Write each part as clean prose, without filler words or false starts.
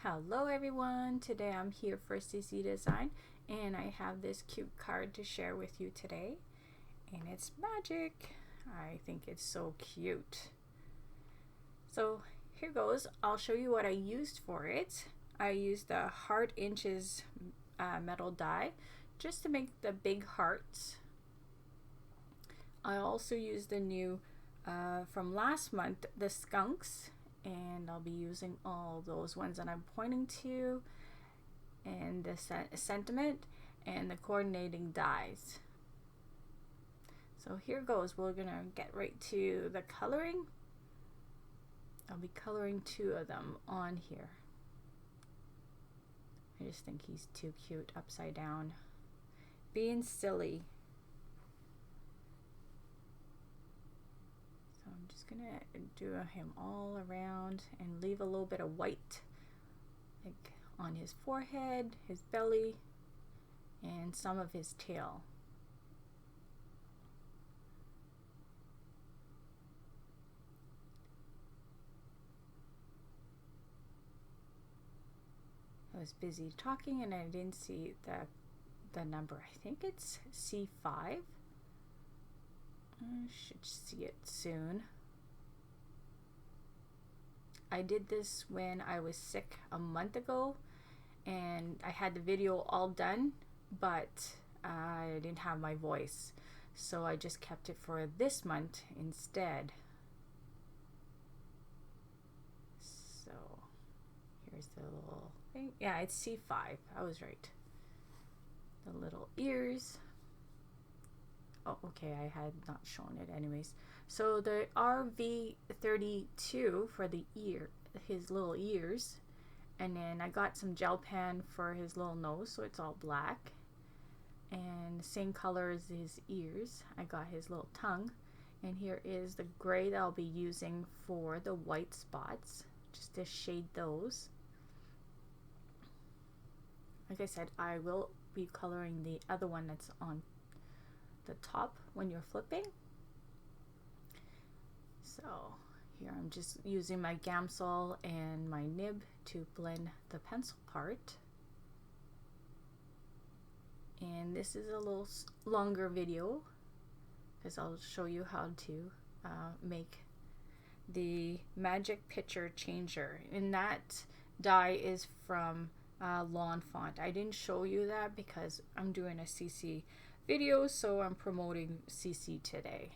Hello everyone, today I'm here for C.C Design and I have this cute card to share with you today, and it's magic. I think it's so cute. So here goes. I'll show you what I used for it. I used the Heart Inches metal die just to make the big hearts. I also used the new from last month, the skunks, and I'll be using all those ones that I'm pointing to, and the sentiment and the coordinating dies. So here goes. We're gonna get right to the coloring. I'll be coloring two of them on here. I just think he's too cute upside down, being silly. I'm just gonna do him all around and leave a little bit of white like on his forehead, his belly, and some of his tail. I was busy talking and I didn't see the number. I think it's C5. I should see it soon. I did this when I was sick a month ago and I had the video all done, but I didn't have my voice, so I just kept it for this month instead. So here's the little thing. Yeah, it's C5. I was right. The little ears. Oh, okay, I had not shown it anyways. So the RV32 for the ear, his little ears, and then I got some gel pen for his little nose, so it's all black, and same color as his ears. I got his little tongue, and here is the gray that I'll be using for the white spots, just to shade those. Like I said, I will be coloring the other one that's on the top when you're flipping. So here I'm just using my Gamsol and my nib to blend the pencil part. And this is a little longer video because I'll show you how to make the magic picture changer, and that die is from Lawn Font. I didn't show you that because I'm doing a CC video, so I'm promoting CC today.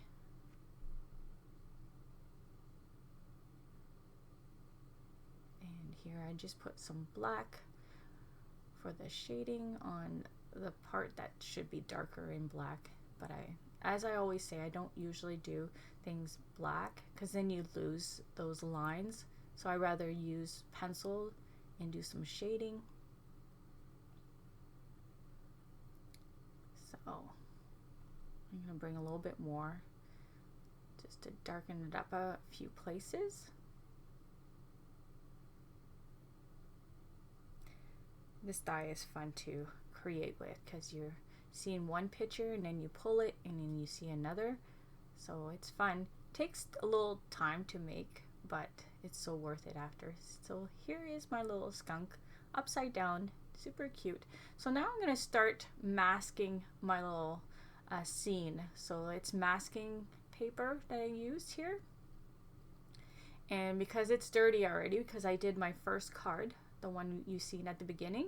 And here I just put some black for the shading on the part that should be darker in black, but as I always say, I don't usually do things black because then you lose those lines, so I rather use pencil and do some shading. So I'm going to bring a little bit more just to darken it up a few places. This die is fun to create with because you're seeing one picture and then you pull it and then you see another. So it's fun. Takes a little time to make, but it's so worth it after. So here is my little skunk upside down. Super cute. So now I'm going to start masking my little scene. So it's masking paper that I used here, and because it's dirty already, because I did my first card, the one you seen at the beginning.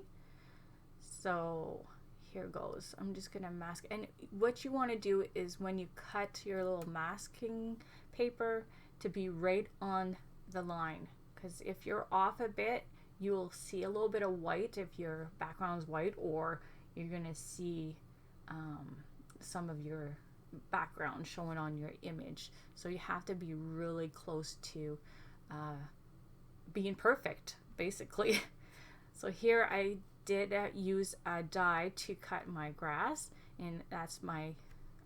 So here goes. I'm just gonna mask, and what you want to do is when you cut your little masking paper to be right on the line, because if you're off a bit, you'll see a little bit of white if your background is white, or you're gonna see some of your background showing on your image. So you have to be really close to being perfect, basically. So here I did use a die to cut my grass, and that's my,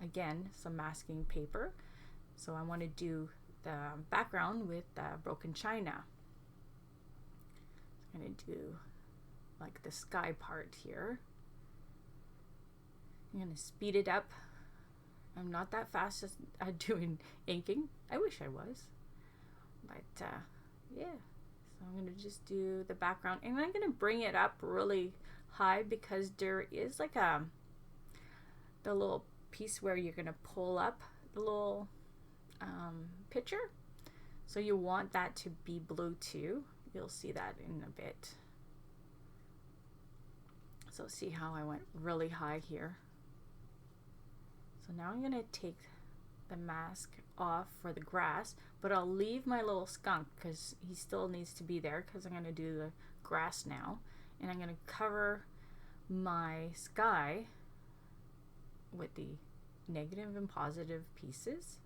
again, some masking paper. So I want to do the background with broken china. I'm going to do like the sky part here. I'm going to speed it up. I'm not that fast at doing inking. I wish I was. But yeah, So I'm going to just do the background, and I'm going to bring it up really high because there is like the little piece where you're going to pull up the little picture. So you want that to be blue too. You'll see that in a bit. So see how I went really high here. So now I'm going to take the mask off for the grass, but I'll leave my little skunk because he still needs to be there because I'm going to do the grass now. And I'm going to cover my sky with the negative and positive pieces.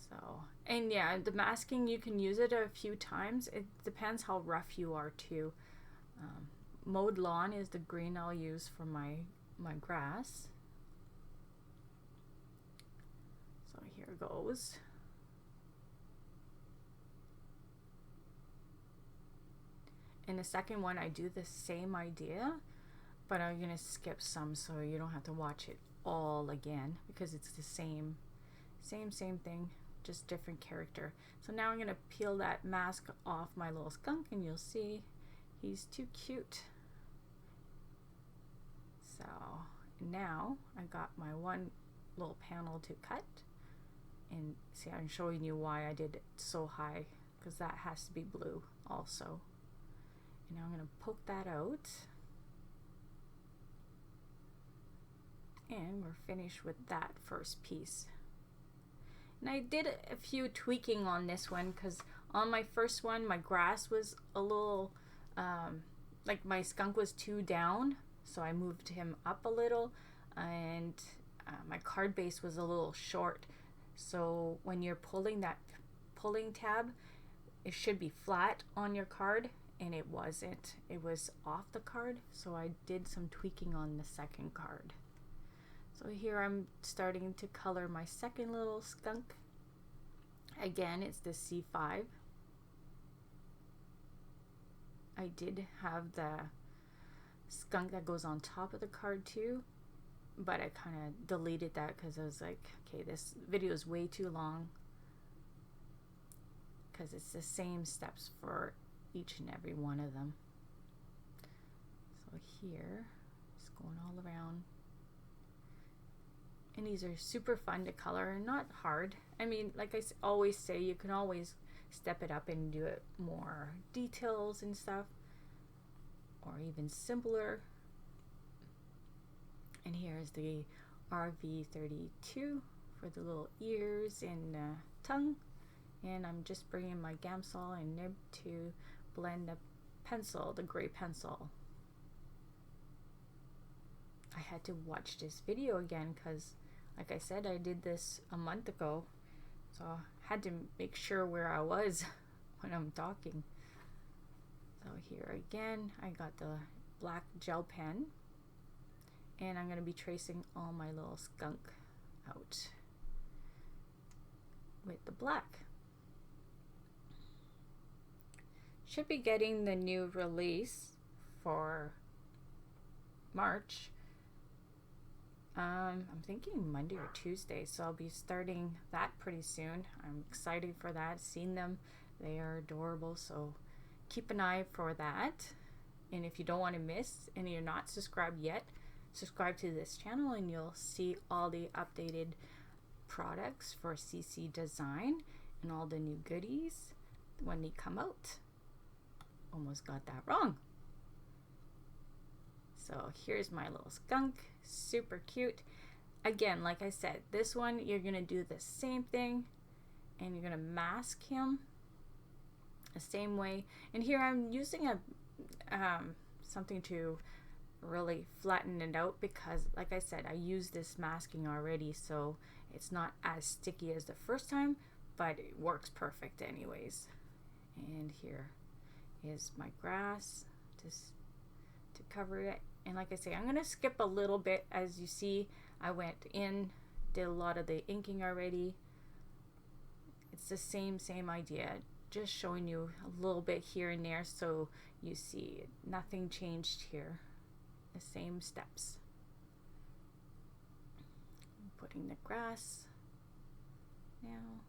So, and yeah, the masking, you can use it a few times. It depends how rough you are too. Mowed lawn is the green I'll use for my grass. So here goes. In the second one, I do the same idea, but I'm gonna skip some so you don't have to watch it all again because it's the same thing, just different character. So now I'm gonna peel that mask off my little skunk, and you'll see he's too cute. So now I got my one little panel to cut, and see, I'm showing you why I did it so high because that has to be blue also. And now I'm going to poke that out, and we're finished with that first piece. And I did a few tweaking on this one because on my first one my grass was a little like my skunk was too down, so I moved him up a little, and my card base was a little short, so when you're pulling that pulling tab, it should be flat on your card, and it wasn't. It was off the card, so I did some tweaking on the second card. So here I'm starting to color my second little skunk. Again, it's the C5. I did have the skunk that goes on top of the card too, but I kind of deleted that because I was like, okay, this video is way too long because it's the same steps for each and every one of them. So here, just going all around. And these are super fun to color and not hard. I mean, like I always say, you can always step it up and do it more details and stuff, or even simpler. And here's the RV32 for the little ears and tongue. And I'm just bringing my Gamsol and nib to blend the pencil, the gray pencil. I had to watch this video again because, like I said, I did this a month ago, so I had to make sure where I was when I'm talking. So here again, I got the black gel pen, and I'm going to be tracing all my little skunk out with the black. Should be getting the new release for March. I'm thinking Monday or Tuesday, so I'll be starting that pretty soon. I'm excited for that. Seen them, they are adorable, so keep an eye for that. And if you don't want to miss and you're not subscribed yet, subscribe to this channel and you'll see all the updated products for CC Design and all the new goodies when they come out. Almost got that wrong. So here's my little skunk, super cute. Again, like I said, this one you're gonna do the same thing, and you're gonna mask him the same way. And here I'm using a something to really flatten it out because, like I said, I used this masking already, so it's not as sticky as the first time, but it works perfect anyways. And here is my grass just to cover it. And like I say, I'm gonna skip a little bit. As you see, I went in, did a lot of the inking already. It's the same idea, just showing you a little bit here and there so you see nothing changed here. The same steps. I'm putting the grass now.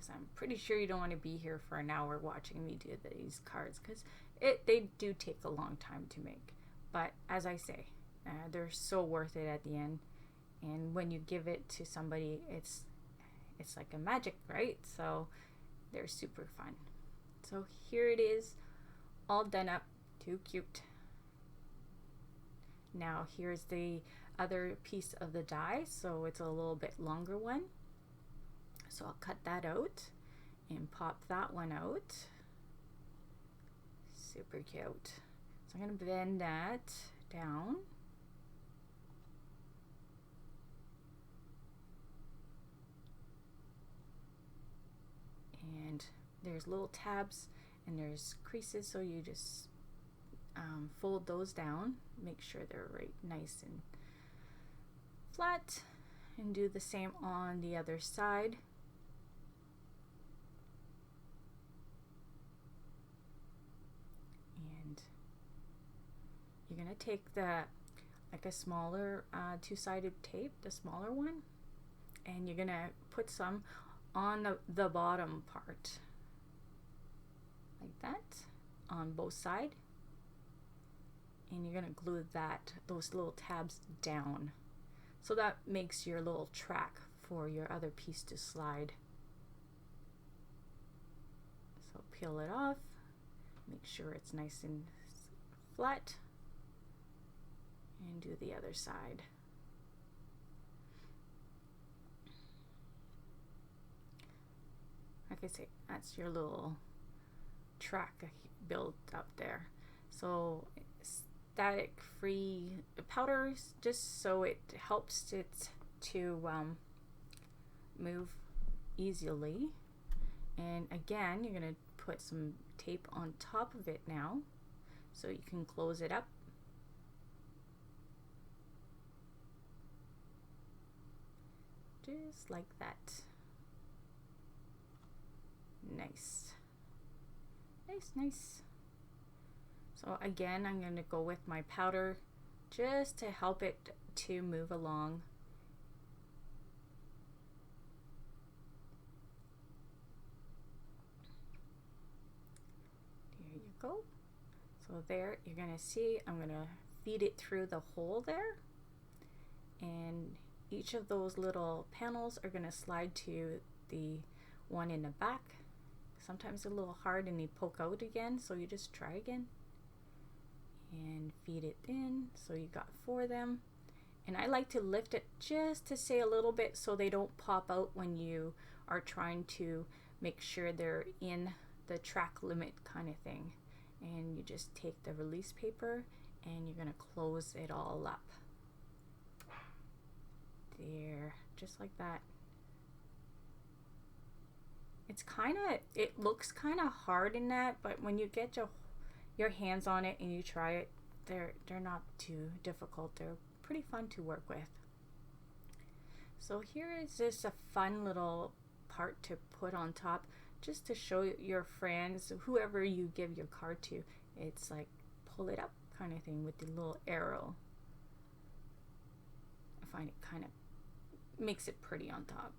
because I'm pretty sure you don't want to be here for an hour watching me do these cards, because they do take a long time to make. But as I say, they're so worth it at the end. And when you give it to somebody, it's like a magic, right? So they're super fun. So here it is, all done up. Too cute. Now here's the other piece of the die, so it's a little bit longer one. So I'll cut that out and pop that one out. Super cute. So I'm going to bend that down. And there's little tabs and there's creases, so you just fold those down, make sure they're right nice and flat, and do the same on the other side. And you're gonna take like a smaller two-sided tape, the smaller one, and you're gonna put some on the bottom part like that on both sides, and you're gonna glue those little tabs down, so that makes your little track for your other piece to slide. So peel it off, make sure it's nice and flat, and do the other side. Like I say, that's your little track built up there. So static free powders, just so it helps it to move easily. And again, you're going to put some tape on top of it now so you can close it up. Just like that. Nice. Nice, nice. So again, I'm going to go with my powder just to help it to move along. There you go. So there, you're going to see, I'm going to feed it through the hole there. And each of those little panels are going to slide to the one in the back. Sometimes a little hard and they poke out again, so you just try again and feed it in. So you got 4 of them, and I like to lift it just to say a little bit so they don't pop out when you are trying to make sure they're in the track limit kind of thing. And you just take the release paper and you're going to close it all up there, just like that. It looks kind of hard in that, but when you get your hands on it and you try it, they're not too difficult. They're pretty fun to work with. So here is just a fun little part to put on top, just to show your friends, whoever you give your card to. It's like pull it up kind of thing with the little arrow. I find it kind of makes it pretty on top.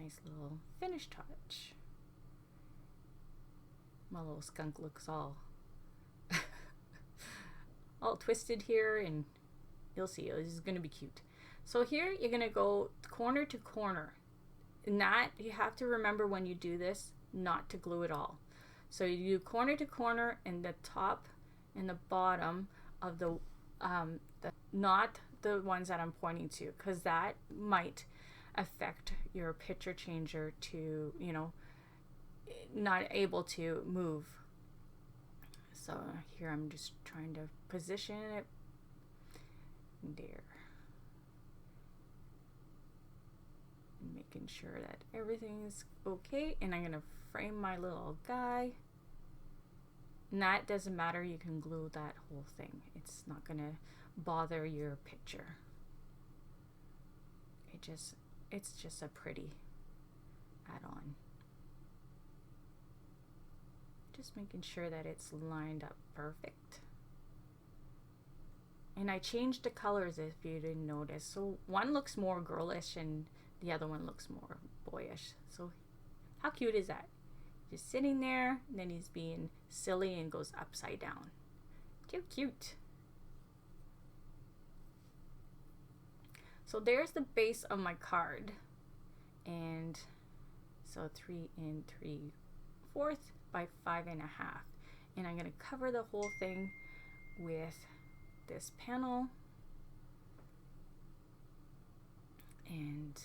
Nice little finish touch. My little skunk looks all all twisted here, and you'll see this is going to be cute. So here you're going to go corner to corner, and that you have to remember when you do this not to glue it all. So you do corner to corner, and the top and the bottom of the not the ones that I'm pointing to, because that might affect your picture changer to, you know, not able to move. So here I'm just trying to position it there, making sure that everything's okay. And I'm gonna frame my little guy, and that doesn't matter, you can glue that whole thing, it's not gonna bother your picture. It's just a pretty add-on. Just making sure that it's lined up perfect. And I changed the colors if you didn't notice. So one looks more girlish and the other one looks more boyish. So how cute is that? Just sitting there, and then he's being silly and goes upside down. Cute, cute. So there's the base of my card. And so 3 3/4 by 5.5. And I'm going to cover the whole thing with this panel. And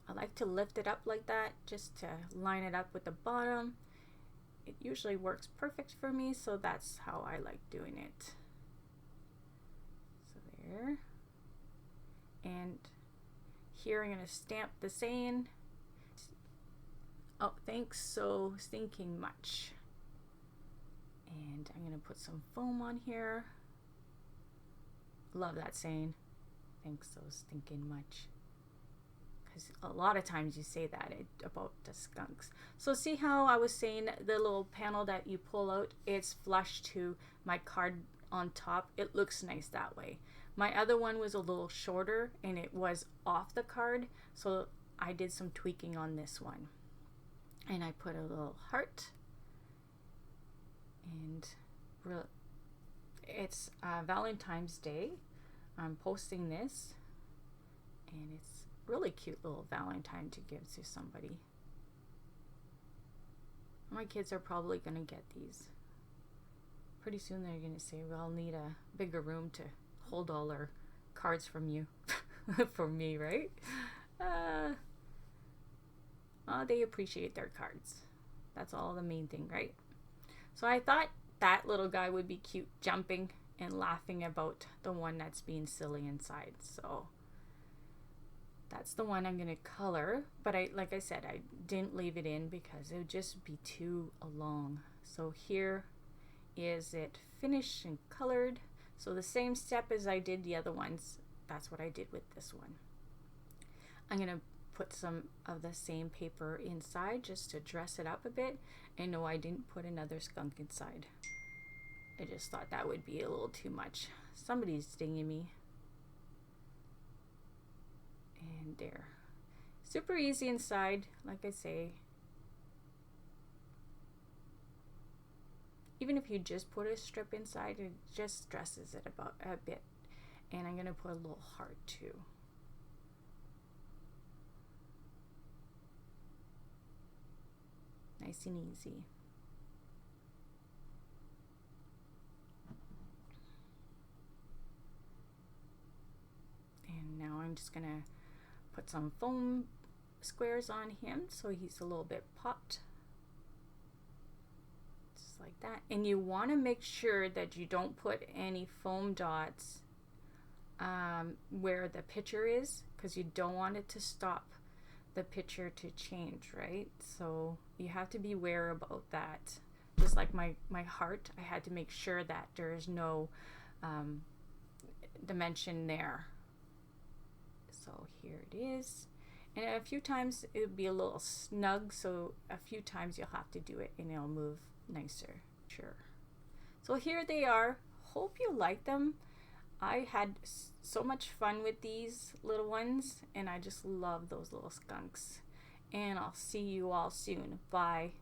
I like to lift it up like that just to line it up with the bottom. It usually works perfect for me, so that's how I like doing it. So there. And here I'm going to stamp the saying, "Oh, thanks so stinking much." And I'm going to put some foam on here. Love that saying, "Thanks so stinking much." Because a lot of times you say that about the skunks. So see how I was saying the little panel that you pull out, it's flush to my card on top. It looks nice that way. My other one was a little shorter and it was off the card, so I did some tweaking on this one. And I put a little heart. And it's Valentine's Day. I'm posting this, and it's really cute little Valentine to give to somebody. My kids are probably going to get these. Pretty soon they're going to say, "Well, I'll need a bigger room to hold all our cards from you." For me, right? They appreciate their cards. That's all the main thing, right? So I thought that little guy would be cute, jumping and laughing about the one that's being silly inside. So that's the one I'm going to color. But like I said, I didn't leave it in because it would just be too long. So here is it finished and colored. So the same step as I did the other ones, that's what I did with this one. I'm going to put some of the same paper inside just to dress it up a bit. And no, I didn't put another skunk inside. I just thought that would be a little too much. Somebody's stinging me. And there. Super easy inside, like I say. Even if you just put a strip inside, it just dresses it about a bit. And I'm going to put a little heart too. Nice and easy. And now I'm just going to put some foam squares on him so he's a little bit popped. Just like that. And you want to make sure that you don't put any foam dots where the picture is, because you don't want it to stop the picture to change, right? So you have to be aware about that. Just like my heart, I had to make sure that there is no dimension there. So here it is. And a few times it would be a little snug, so a few times you'll have to do it and it'll move nicer. Sure. So here they are. Hope you like them. I had so much fun with these little ones, and I just love those little skunks. And I'll see you all soon. Bye.